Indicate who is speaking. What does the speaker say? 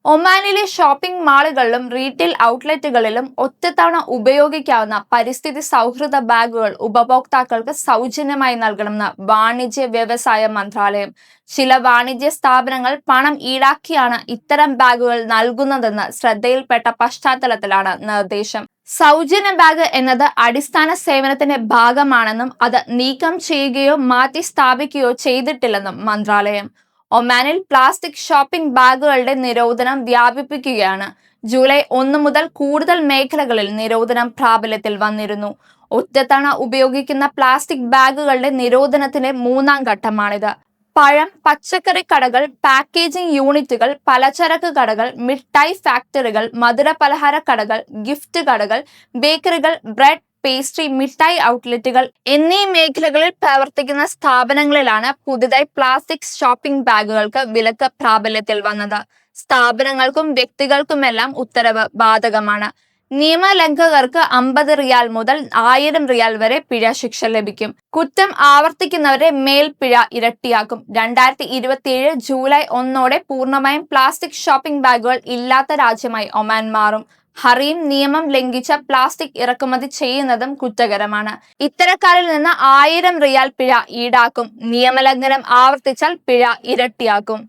Speaker 1: ഒമാനിലെ shopping മാളുകളിലും retail ഔട്ട്ലെറ്റുകളിലും ഒറ്റത്തവണ ഉപയോഗിക്കാവുന്ന പരിസ്ഥിതി സൗഹൃദ ബാഗുകൾ ഉപഭോക്താക്കൾക്ക് സൗജന്യമായി നൽകണമെന്ന് വാണിജ്യ വ്യവസായ മന്ത്രാലയം. ചില വാണിജ്യ സ്ഥാപനങ്ങൾ പണം ഈടാക്കിയാണ് ഇത്തരം ബാഗുകൾ നൽകുന്നതെന്ന് ശ്രദ്ധയിൽപ്പെട്ട പശ്ചാത്തലത്തിലാണ് നിർദ്ദേശം. സൗജന്യ ബാഗ് എന്നത് അടിസ്ഥാന സേവനത്തിന്റെ ഭാഗമാണെന്നും അത് നീക്കം ചെയ്യുകയോ മാറ്റി സ്ഥാപിക്കുകയോ ചെയ്തിട്ടില്ലെന്നും മന്ത്രാലയം. ഒമാനിൽ പ്ലാസ്റ്റിക് ഷോപ്പിംഗ് ബാഗുകളുടെ നിരോധനം വ്യാപിപ്പിക്കുകയാണ്. ജൂലൈ 1 മുതൽ കൂടുതൽ മേഖലകളിൽ നിരോധനം പ്രാബല്യത്തിൽ വന്നിരുന്നു. ഒറ്റത്തവണ ഉപയോഗിക്കുന്ന പ്ലാസ്റ്റിക് ബാഗുകളുടെ നിരോധനത്തിന്റെ 3ാം ഘട്ടമാണിത്. പഴം, പച്ചക്കറി കടകൾ, പാക്കേജിംഗ് യൂണിറ്റുകൾ, പലചരക്ക് കടകൾ, മിഠായി ഫാക്ടറികൾ, മധുര പലഹാര കടകൾ, ഗിഫ്റ്റ് കടകൾ, ബേക്കറികൾ, ബ്രെഡ്, പേസ്ട്രി, മിഠായി ഔട്ട്ലെറ്റുകൾ എന്നീ മേഖലകളിൽ പ്രവർത്തിക്കുന്ന സ്ഥാപനങ്ങളിലാണ് പുതുതായി പ്ലാസ്റ്റിക് ഷോപ്പിംഗ് ബാഗുകൾക്ക് വിലക്ക് പ്രാബല്യത്തിൽ വന്നത്. സ്ഥാപനങ്ങൾക്കും വ്യക്തികൾക്കുമെല്ലാം ഉത്തരവ് ബാധകമാണ്. നിയമലംഘകർക്ക് 50 റിയാൽ മുതൽ 1000 റിയാൽ വരെ പിഴ ശിക്ഷ ലഭിക്കും. കുറ്റം ആവർത്തിക്കുന്നവരെ മേൽപ്പിഴ ഇരട്ടിയാക്കും. 2027 ജൂലൈ 1 പൂർണ്ണമായും പ്ലാസ്റ്റിക് ഷോപ്പിംഗ് ബാഗുകൾ ഇല്ലാത്ത രാജ്യമായി ഒമാൻ മാറും. ഹറീം നിയമം ലംഘിച്ച പ്ലാസ്റ്റിക് ഇറക്കുമതി ചെയ്യുന്നതും കുറ്റകരമാണ്. ഇത്തരക്കാരിൽ നിന്ന് 1000 റിയാൽ പിഴ ഈടാക്കും. നിയമലംഘനം ആവർത്തിച്ചാൽ പിഴ ഇരട്ടിയാക്കും.